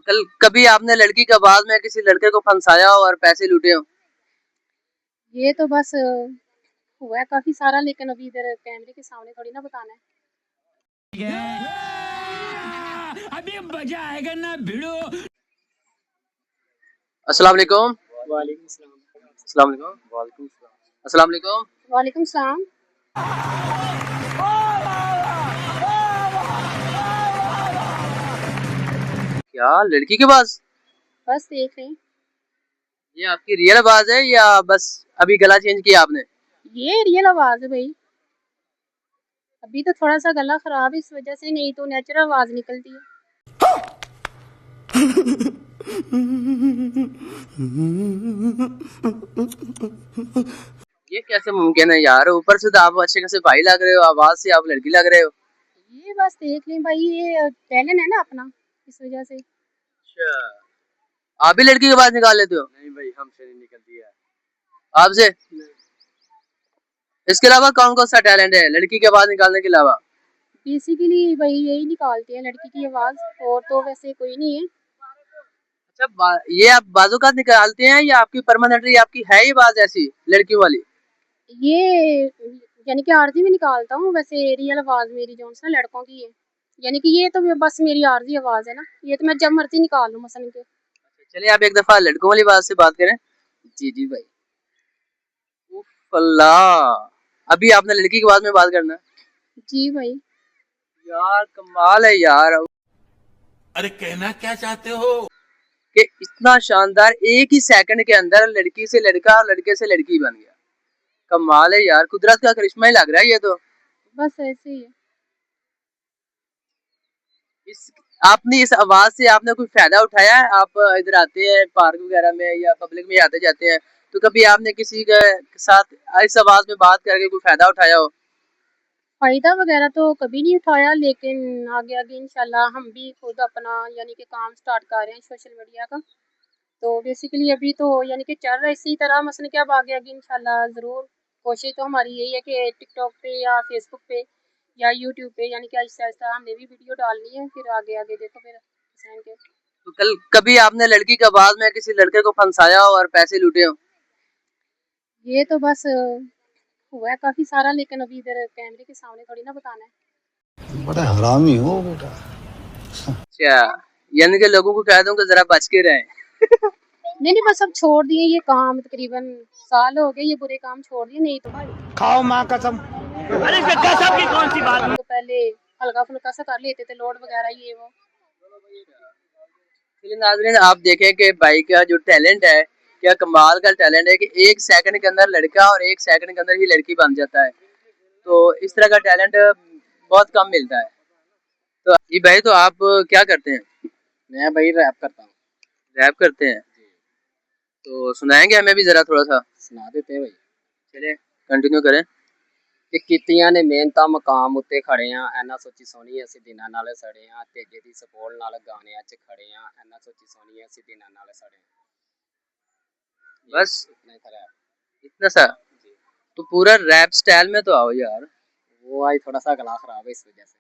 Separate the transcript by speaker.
Speaker 1: कल कभी आपने लड़की के आवाज में किसी लड़के को फंसाया हो और पैसे लूटे हो?
Speaker 2: ये तो बस हुआ है काफी सारा, लेकिन अभी इधर कैमरे के सामने थोड़ी ना बताना है।
Speaker 3: अभी मजा आएगा ना भिड़ो।
Speaker 1: अस्सलाम वालेकुम।
Speaker 4: वालेकुम सलाम।
Speaker 1: अस्सलाम वालेकुम।
Speaker 4: वालेकुम सलाम।
Speaker 1: अस्सलाम वालेकुम।
Speaker 2: वालेकुम सलाम।
Speaker 1: क्या लड़की के पास?
Speaker 2: बस देख रहे हैं।
Speaker 1: ये आपकी रियल आवाज है या बस अभी गला चेंज किया आपने?
Speaker 2: ये रियल आवाज है भाई। अभी तो थोड़ा सा गला खराब है इस वजह से, नहीं तो नेचुरल आवाज निकलती है।
Speaker 1: ये कैसे मुमकिन है यार? ऊपर से तो आप अच्छे खासे भाई लग रहे हो, आवाज से आप लड़की लग रहे हो।
Speaker 2: ये बस देख लें भाई, ये टैलेंट है ना अपना, इस वजह से।
Speaker 1: अच्छा, आप भी लड़की की आवाज निकाल लेते हो?
Speaker 4: नहीं भाई, हमसे नहीं निकलती है।
Speaker 1: आपसे?
Speaker 4: नहीं।
Speaker 1: इसके अलावा कौन कौन सा टैलेंट है लड़की की आवाज निकालने के अलावा?
Speaker 2: बेसिकली भाई यही निकालते हैं लड़की की आवाज, और तो वैसे कोई नहीं है।
Speaker 1: अच्छा, ये आप बाजूकात निकालते हैं या आपकी परमानेंटली आपकी है ये आवाज ऐसी लड़कियों वाली?
Speaker 2: ये यानी कि आरजी में निकालता हूँ, वैसे रियल आवाज मेरी जो है ना लड़कों की है। यानी कि ये तो बस मेरी आरजी आवाज है ना, ये तो मैं जब मर्जी निकाल लूँ मसलन के।
Speaker 1: चलिए आप एक दफा लड़कों वाली आवाज से बात करें।
Speaker 4: जी जी भाई।
Speaker 1: उफ अल्लाह, अभी आपने लड़की की आवाज में बात करना है?
Speaker 2: जी भाई।
Speaker 1: यार कमाल है यार।
Speaker 3: अरे कहना क्या चाहते हो?
Speaker 1: कि इतना शानदार एक ही सेकंड के अंदर लड़की से लड़का और लड़के से लड़की बन गया। कमाल है यार, कुदरत का करिश्मा ही लग रहा है ये तो।
Speaker 2: बस ऐसे ही है।
Speaker 1: इस आपने इस आवाज से आपने कोई फायदा उठाया है? आप इधर आते हैं पार्क वगैरह में या पब्लिक में आते जाते हैं, तो कभी आपने किसी के साथ इस आवाज में बात करके कोई फायदा उठाया हो?
Speaker 2: फायदा वगैरह तो कभी नहीं उठाया, लेकिन आगे आगे इंशाल्लाह हम भी खुद अपना यानी कि काम स्टार्ट कर रहे हैं सोशल मीडिया का। तो बेसिकली अभी तो यानी कि चल रहा है इसी तरह, मसलन कि अब आगे आगे इंशाल्लाह ज़रूर कोशिश तो हमारी यही है कि टिकटॉक पे या फेसबुक पे या यूट्यूब पे यानी कि आहिस्ता आहिस्ता हमने भी वीडियो डालनी है, फिर आगे आगे देखो फिर हुसैन के।
Speaker 1: तो कल कभी आपने लड़की की आवाज में किसी लड़के को फंसाया हो और पैसे लूटे हो?
Speaker 2: ये तो बस हुआ है काफी सारा, लेकिन अभी इधर कैमरे के सामने थोड़ी ना बताना है।
Speaker 5: बड़ा हरामी हो बेटा।
Speaker 1: अच्छा, यानी कि लोगों को कह दूं कि जरा बच के रहें।
Speaker 2: नहीं नहीं, बस अब छोड़ दिए ये काम, तकरीबन साल हो गए ये बुरे काम छोड़ दिए, नहीं तो
Speaker 3: खाओ माँ कसम। अरे कसम की कौन सी बात?
Speaker 2: तो पहले हल्का फुल्का सा कर लेते थे, लोड वगैरह ये वो।
Speaker 1: चलिए नाज़रीन, आप देखें कि भाई का जो टैलेंट है, क्या कमाल का टैलेंट है कि एक सेकंड के अंदर लड़का और एक सेकंड के अंदर ही लड़की बन जाता है। तो इस तरह का टैलेंट बहुत कम मिलता है। तो जी भाई, तो आप क्या करते हैं?
Speaker 4: मैं भाई रैप करता हूँ।
Speaker 1: रैप करते हैं? तो सुनाएंगे हमें भी जरा थोड़ा सा?
Speaker 4: सुना देते हैं भाई।
Speaker 1: चलिए कंटिन्यू करें।
Speaker 4: ਕਿ ਕੀਤੀਆਂ ਨੇ ਮਿਹਨਤਾਂ ਮਕਾਮ ਉੱਤੇ ਖੜੇ ਆ, ਐਨਾ ਸੋਚੀ ਸੋਹਣੀ ਅਸੀਂ ਦਿਨਾਂ ਨਾਲ ਸੜੇ ਆ, ਤੇਜੇ ਦੀ ਸਪੋਲ ਨਾਲ ਗਾਣਿਆਂ 'ਚ ਖੜੇ ਆ, ਐਨਾ ਸੋਚੀ ਸੋਹਣੀ ਅਸੀਂ ਦਿਨਾਂ ਨਾਲ ਸੜੇ
Speaker 1: बस
Speaker 4: इतना ही था रैप।
Speaker 1: इतना सा?
Speaker 4: जी।
Speaker 1: तो पूरा रैप स्टाइल में तो आओ यार।
Speaker 4: वो आज थोड़ा सा गला खराब है इस वजह से।